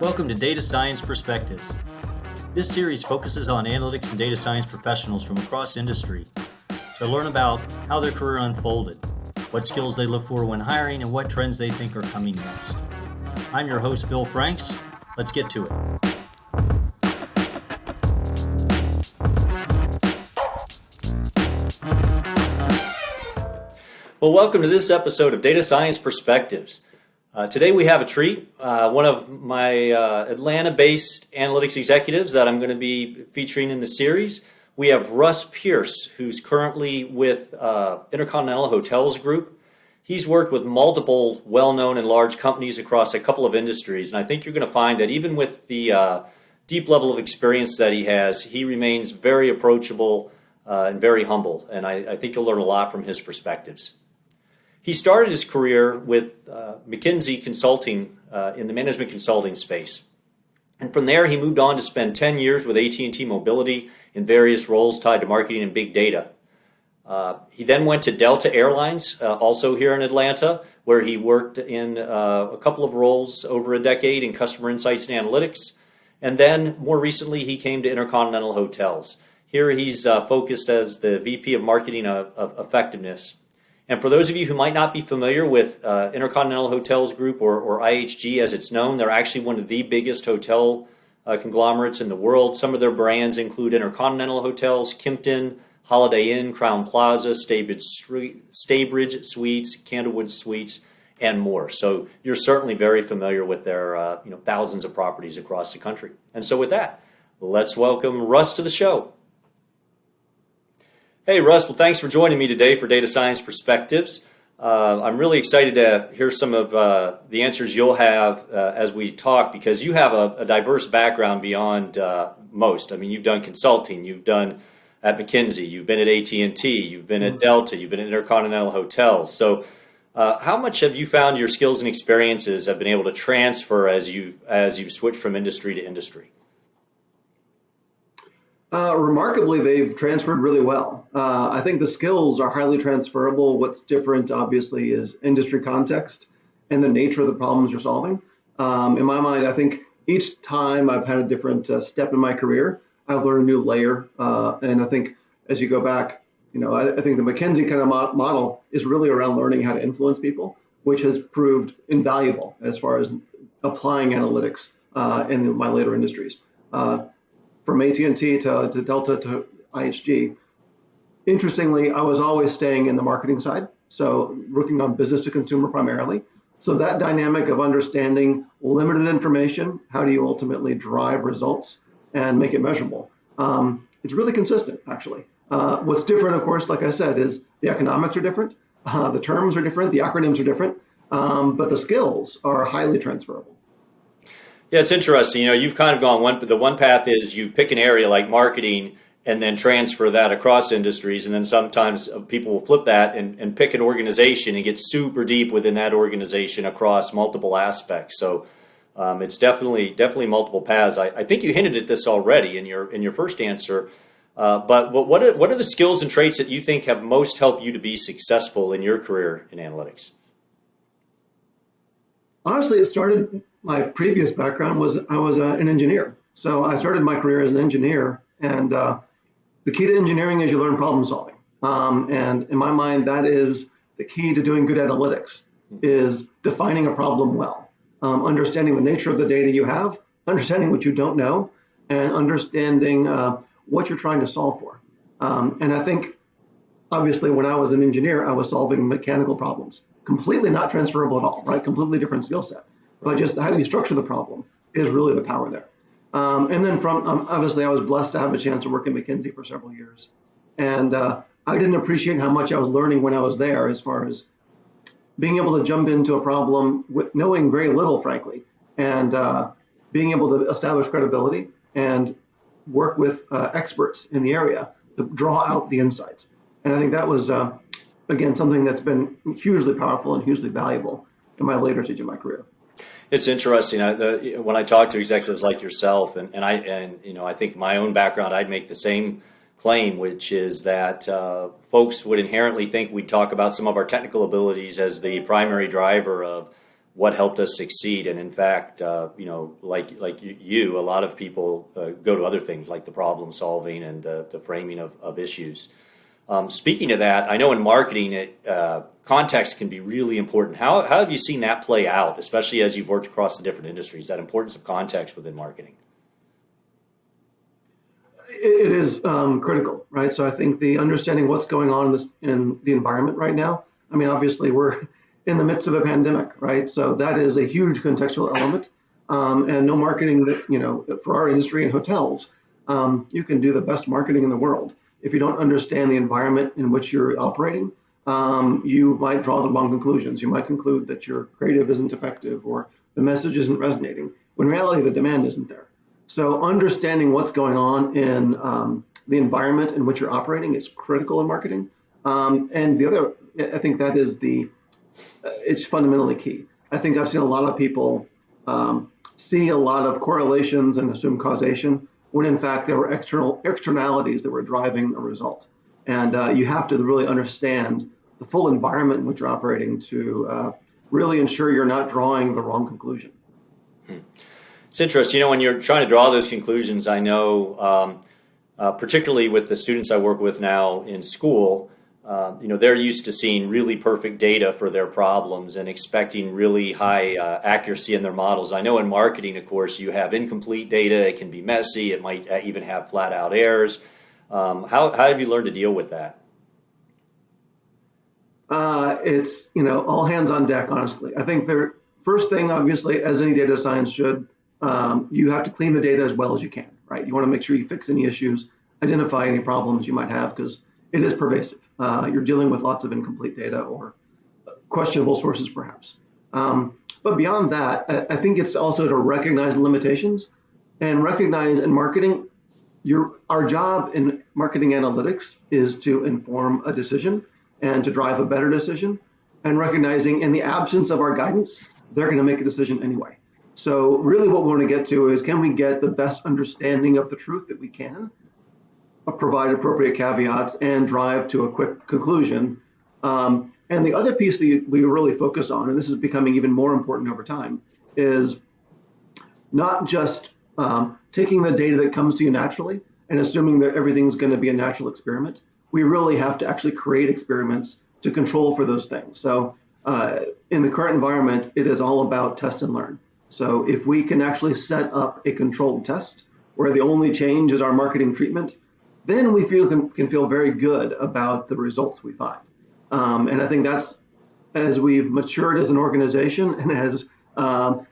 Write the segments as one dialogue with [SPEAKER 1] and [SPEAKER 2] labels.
[SPEAKER 1] Welcome to Data Science Perspectives. This series focuses on analytics and data science professionals from across industry to learn about how their career unfolded, what skills they look for when hiring, and what trends they think are coming next. I'm your host, Bill Franks. Let's get to it. Well, welcome to this episode of Data Science Perspectives. Today we have a treat. One of my Atlanta-based analytics executives that I'm going to be featuring in the series. We have Russ Pierce, who's currently with InterContinental Hotels Group. He's worked with multiple well-known and large companies across a couple of industries, and I think you're going to find that even with the deep level of experience that he has, he remains very approachable and very humble, and I think you'll learn a lot from his perspectives. He started his career with McKinsey Consulting in the management consulting space. And from there, he moved on to spend 10 years with AT&T Mobility in various roles tied to marketing and big data. He then went to Delta Airlines, also here in Atlanta, where he worked in a couple of roles over a decade in customer insights and analytics. And then more recently, he came to InterContinental Hotels. Here he's focused as the VP of Marketing of Effectiveness. And for those of you who might not be familiar with InterContinental Hotels Group or IHG as it's known, they're actually one of the biggest hotel conglomerates in the world. Some of their brands include InterContinental Hotels, Kimpton, Holiday Inn, Crowne Plaza, Staybridge Suites, Candlewood Suites, and more. So you're certainly very familiar with their thousands of properties across the country. And so with that, let's welcome Russ to the show. Hey, Russ. Well, thanks for joining me today for Data Science Perspectives. I'm really excited to hear some of the answers you'll have as we talk, because you have a diverse background beyond most. I mean, you've done consulting, you've done at McKinsey, you've been at AT&T, you've been at Delta, you've been at InterContinental Hotels. So how much have you found your skills and experiences have been able to transfer as you've switched from industry to industry?
[SPEAKER 2] Remarkably, they've transferred really well. I think the skills are highly transferable. What's different, obviously, is industry context and the nature of the problems you're solving. In my mind, I think each time I've had a different step in my career, I've learned a new layer. And I think as you go back, I think the McKinsey kind of model is really around learning how to influence people, which has proved invaluable as far as applying analytics in my later industries. From AT&T to Delta to IHG. Interestingly, I was always staying in the marketing side, so working on business to consumer primarily. So that dynamic of understanding limited information, how do you ultimately drive results and make it measurable? It's really consistent, actually. What's different, of course, like I said, is the economics are different, the terms are different, the acronyms are different, but the skills are highly transferable.
[SPEAKER 1] Yeah, it's interesting. You've kind of gone the one path is you pick an area like marketing and then transfer that across industries. And then sometimes people will flip that and pick an organization and get super deep within that organization across multiple aspects. So it's definitely multiple paths. I think you hinted at this already in your first answer. But what are the skills and traits that you think have most helped you to be successful in your career in analytics?
[SPEAKER 2] Honestly, it started. My previous background was I was an engineer. So I started my career as an engineer, and the key to engineering is you learn problem solving. And in my mind, that is the key to doing good analytics, is defining a problem well, understanding the nature of the data you have, understanding what you don't know, and understanding what you're trying to solve for. And I think, obviously, when I was an engineer, I was solving mechanical problems, completely not transferable at all, right? Completely different skill set. But just how do you structure the problem is really the power there. And then obviously I was blessed to have a chance to work at McKinsey for several years. And I didn't appreciate how much I was learning when I was there, as far as being able to jump into a problem with knowing very little, frankly, and being able to establish credibility and work with experts in the area to draw out the insights. And I think that was, again, something that's been hugely powerful and hugely valuable in my later stage of my career.
[SPEAKER 1] It's interesting. When I talk to executives like yourself, and I think my own background, I'd make the same claim, which is that folks would inherently think we'd talk about some of our technical abilities as the primary driver of what helped us succeed. And in fact, like you, a lot of people go to other things like the problem solving and the framing of issues. Speaking of that, I know in marketing, context can be really important. How have you seen that play out, especially as you've worked across the different industries, that importance of context within marketing?
[SPEAKER 2] It is critical, right? So I think the understanding what's going on in the environment right now. I mean, obviously we're in the midst of a pandemic, right? So that is a huge contextual element, and no marketing that for our industry and hotels, you can do the best marketing in the world. If you don't understand the environment in which you're operating, you might draw the wrong conclusions. You might conclude that your creative isn't effective or the message isn't resonating, when in reality the demand isn't there. So understanding what's going on in the environment in which you're operating is critical in marketing. And the other, I think that is it's fundamentally key. I think I've seen a lot of people see a lot of correlations and assume causation when in fact there were externalities that were driving a result. And you have to really understand the full environment in which you're operating to really ensure you're not drawing the wrong conclusion.
[SPEAKER 1] It's interesting, when you're trying to draw those conclusions, I know, particularly with the students I work with now in school, they're used to seeing really perfect data for their problems and expecting really high accuracy in their models. I know in marketing, of course, you have incomplete data. It can be messy. It might even have flat out errors. How have you learned to deal with that?
[SPEAKER 2] It's, all hands on deck, honestly. I think the first thing, obviously, as any data science should, you have to clean the data as well as you can, right? You want to make sure you fix any issues, identify any problems you might have, because it is pervasive. You're dealing with lots of incomplete data or questionable sources, perhaps. But beyond that, I think it's also to recognize limitations and recognize in marketing, our job in marketing analytics is to inform a decision and to drive a better decision, and recognizing in the absence of our guidance, they're going to make a decision anyway. So really what we want to get to is, can we get the best understanding of the truth that we can, provide appropriate caveats, and drive to a quick conclusion. And the other piece that we really focus on, and this is becoming even more important over time, is not just taking the data that comes to you naturally and assuming that everything's going to be a natural experiment. We really have to actually create experiments to control for those things. So in the current environment, it is all about test and learn. So if we can actually set up a controlled test where the only change is our marketing treatment, then we can feel very good about the results we find. And I think that's, as we've matured as an organization and as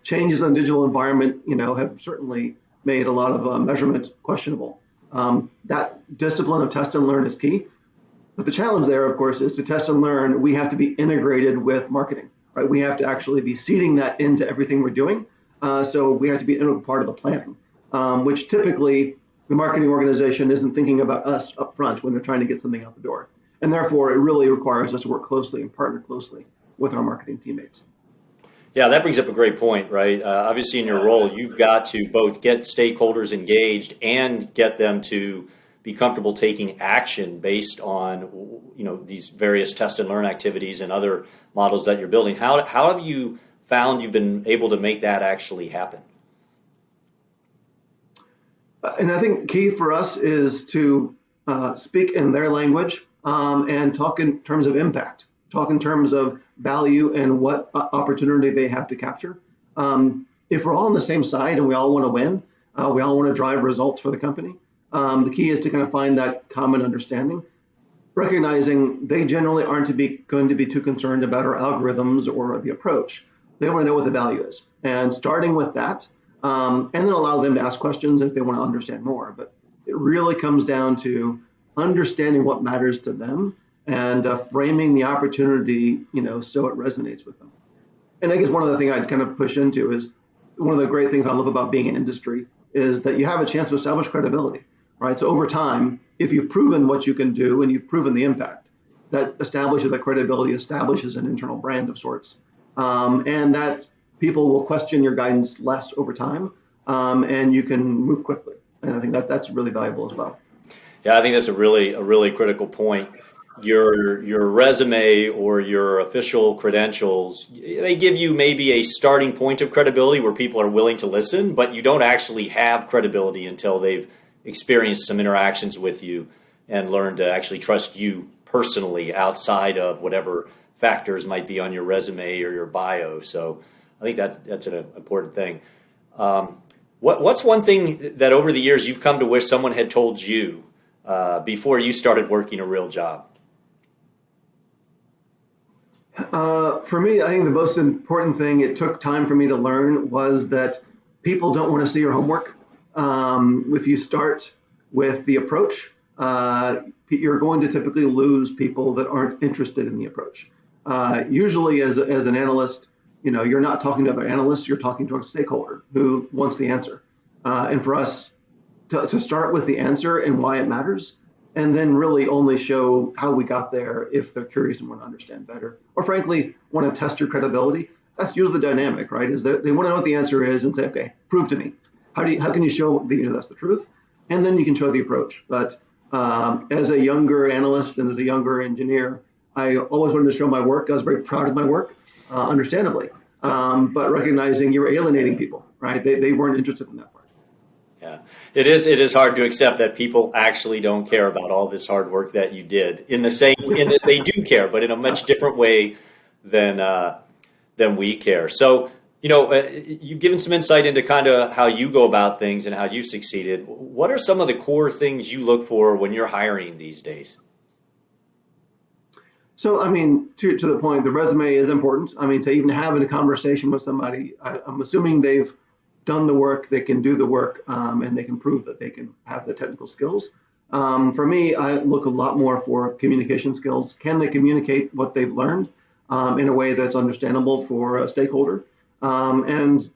[SPEAKER 2] changes in digital environment, have certainly made a lot of measurement questionable. That discipline of test and learn is key. But the challenge there, of course, is to test and learn, we have to be integrated with marketing, right? We have to actually be seeding that into everything we're doing. So we have to be an integral part of the planning, which typically the marketing organization isn't thinking about us up front when they're trying to get something out the door. And therefore, it really requires us to work closely and partner closely with our marketing teammates.
[SPEAKER 1] Yeah, that brings up a great point, right? Obviously, in your role, you've got to both get stakeholders engaged and get them to be comfortable taking action based on, these various test and learn activities and other models that you're building. How have you found you've been able to make that actually happen?
[SPEAKER 2] And I think key for us is to speak in their language and talk in terms of impact, talk in terms of value and what opportunity they have to capture. If we're all on the same side and we all want to win, we all want to drive results for the company, the key is to kind of find that common understanding, recognizing they generally aren't going to be too concerned about our algorithms or the approach. They want to know what the value is. And starting with that, and then allow them to ask questions if they want to understand more. But it really comes down to understanding what matters to them and framing the opportunity, so it resonates with them. And I guess one of the things I'd kind of push into is one of the great things I love about being in industry is that you have a chance to establish credibility, right? So over time, if you've proven what you can do and you've proven the impact, that establishes that credibility, establishes an internal brand of sorts, and that people will question your guidance less over time, and you can move quickly. And I think that's really valuable as well.
[SPEAKER 1] Yeah, I think that's a really critical point. your resume or your official credentials, they give you maybe a starting point of credibility where people are willing to listen, but you don't actually have credibility until they've experienced some interactions with you and learned to actually trust you personally outside of whatever factors might be on your resume or your bio. So I think that's an important thing. What's one thing that over the years you've come to wish someone had told you before you started working a real job?
[SPEAKER 2] For me, I think the most important thing it took time for me to learn was that people don't want to see your homework. If you start with the approach, you're going to typically lose people that aren't interested in the approach. Usually, as an analyst, you're not talking to other analysts, you're talking to a stakeholder who wants the answer. And for us to start with the answer and why it matters, and then really only show how we got there if they're curious and want to understand better, or frankly, want to test your credibility. That's usually the dynamic, right? Is that they want to know what the answer is and say, okay, prove to me. How can you show that that's the truth? And then you can show the approach. But as a younger analyst and as a younger engineer, I always wanted to show my work. I was very proud of my work, understandably, but recognizing you were alienating people, right? They weren't interested in that part.
[SPEAKER 1] Yeah, it is hard to accept that people actually don't care about all this hard work that you did in that they do care, but in a much different way than we care. So, you've given some insight into kind of how you go about things and how you succeeded. What are some of the core things you look for when you're hiring these days?
[SPEAKER 2] So, I mean, to the point, the resume is important. I mean, to even have a conversation with somebody, I'm assuming they've done the work, they can do the work, and they can prove that they can have the technical skills. For me, I look a lot more for communication skills. Can they communicate what they've learned in a way that's understandable for a stakeholder? And,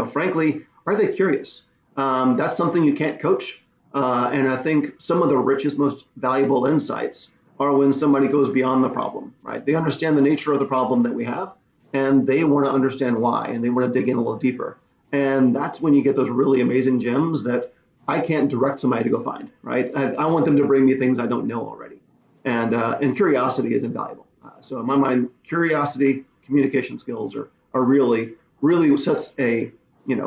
[SPEAKER 2] frankly, are they curious? That's something you can't coach. And I think some of the richest, most valuable insights are when somebody goes beyond the problem, right? They understand the nature of the problem that we have, and they want to understand why, and they want to dig in a little deeper. And that's when you get those really amazing gems that I can't direct somebody to go find, right? I want them to bring me things I don't know already. And curiosity is invaluable. So in my mind, curiosity, communication skills are really, really sets a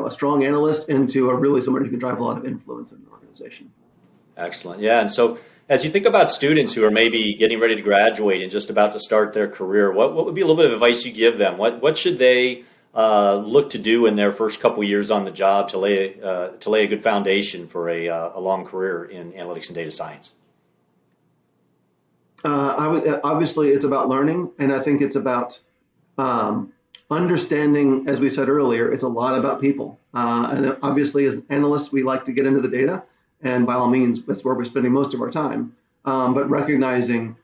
[SPEAKER 2] strong analyst into a really somebody who can drive a lot of influence in an organization.
[SPEAKER 1] Excellent. Yeah. And so as you think about students who are maybe getting ready to graduate and just about to start their career, what would be a little bit of advice you give them? What should they look to do in their first couple years on the job to lay a good foundation for a long career in analytics and data science?
[SPEAKER 2] Obviously it's about learning, and I think it's about understanding. As we said earlier, it's a lot about people. And obviously, as analysts, we like to get into the data, and by all means, that's where we're spending most of our time. But recognizing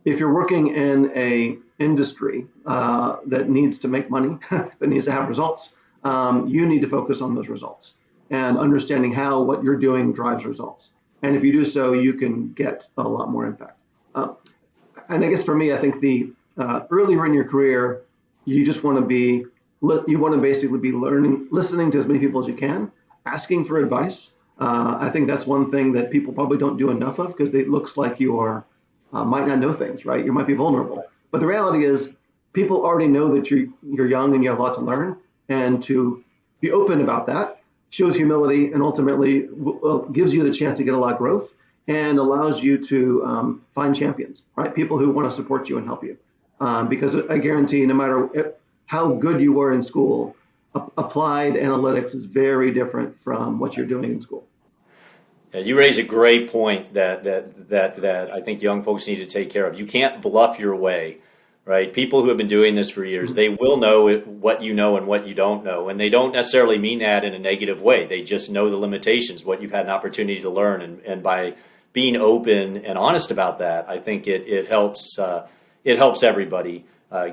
[SPEAKER 2] if you're working in a industry that needs to make money, that needs to have results, you need to focus on those results and understanding how what you're doing drives results. And if you do so, you can get a lot more impact. And I guess for me, I think the earlier in your career, you just want to basically be listening to as many people as you can, asking for advice. I think that's one thing that people probably don't do enough of because it looks like you are might not know things, right? You might be vulnerable. But the reality is people already know that you're young and you have a lot to learn. And to be open about that shows humility and ultimately gives you the chance to get a lot of growth and allows you to find champions, right? People who want to support you and help you. Because I guarantee no matter how good you were in school, applied analytics is very different from what you're doing in school.
[SPEAKER 1] Yeah, you raise a great point that I think young folks need to take care of. You can't bluff your way, right? People who have been doing this for years, they will know what you know and what you don't know, and they don't necessarily mean that in a negative way. They just know the limitations, what you've had an opportunity to learn, and by being open and honest about that, I think it helps everybody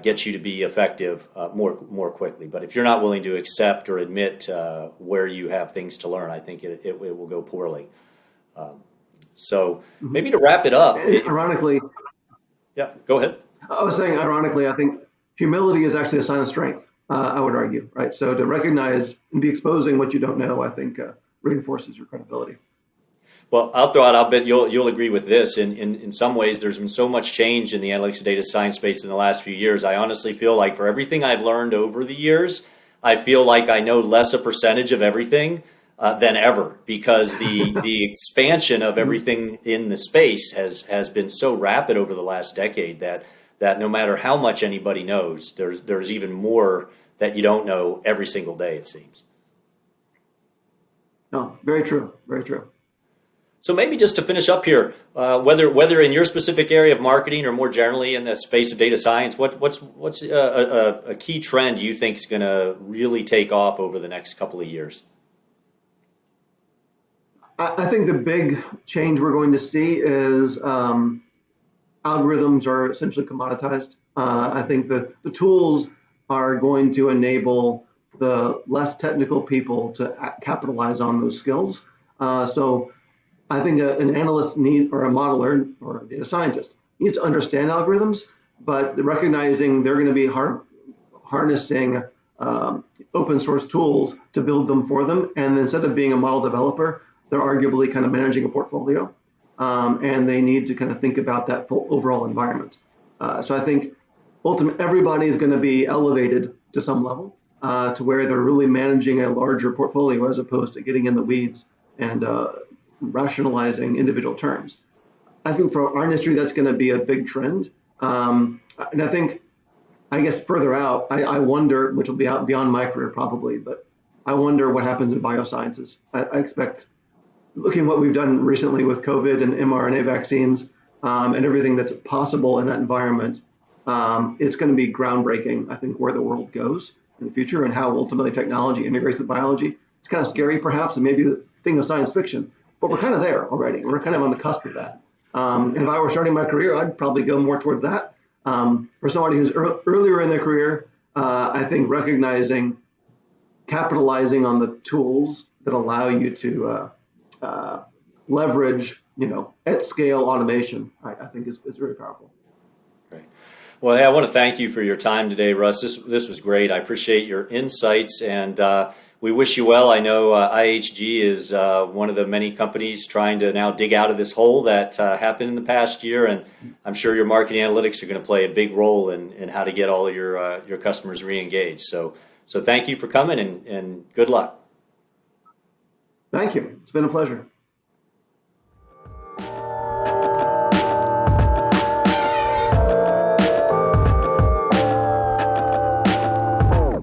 [SPEAKER 1] get you to be effective more quickly. But if you're not willing to accept or admit where you have things to learn, I think it will go poorly. So maybe to wrap it up.
[SPEAKER 2] Ironically,
[SPEAKER 1] yeah, go ahead.
[SPEAKER 2] I was saying, ironically, I think humility is actually a sign of strength, I would argue, right? So to recognize and be exposing what you don't know, I think reinforces your credibility.
[SPEAKER 1] Well, I'll throw out, I'll bet you'll agree with this. In some ways, there's been so much change in the analytics and data science space in the last few years. I honestly feel like for everything I've learned over the years, I feel like I know less a percentage of everything than ever, because the expansion of everything in the space has been so rapid over the last decade that no matter how much anybody knows, there's even more that you don't know every single day, it seems.
[SPEAKER 2] No, very true, very true.
[SPEAKER 1] So maybe just to finish up here, whether in your specific area of marketing or more generally in the space of data science, what's a key trend you think is going to really take off over the next couple of years?
[SPEAKER 2] I think the big change we're going to see is algorithms are essentially commoditized. I think the tools are going to enable the less technical people to capitalize on those skills. So I think an analyst or a modeler or a data scientist needs to understand algorithms, but recognizing they're going to be harnessing open source tools to build them for them. And instead of being a model developer, they're arguably kind of managing a portfolio. And they need to kind of think about that full overall environment. So I think ultimately everybody is going to be elevated to some level to where they're really managing a larger portfolio as opposed to getting in the weeds and rationalizing individual terms. I think for our industry, that's going to be a big trend. And I guess further out, I wonder, which will be out beyond my career probably, but I wonder what happens in biosciences. I expect, looking at what we've done recently with COVID and mRNA vaccines and everything that's possible in that environment, it's going to be groundbreaking, I think, where the world goes in the future and how ultimately technology integrates with biology. It's kind of scary, perhaps, and maybe the thing of science fiction, but we're kind of there already. We're kind of on the cusp of that. And if I were starting my career, I'd probably go more towards that. For somebody who's earlier in their career, I think recognizing, capitalizing on the tools that allow you to leverage, at scale automation, I think is very powerful.
[SPEAKER 1] Great. Well, hey, I want to thank you for your time today, Russ. This was great. I appreciate your insights, and we wish you well. I know IHG is one of the many companies trying to now dig out of this hole that happened in the past year, and I'm sure your marketing analytics are going to play a big role in how to get all of your customers re-engaged. So thank you for coming, and good luck.
[SPEAKER 2] Thank you. It's been a pleasure.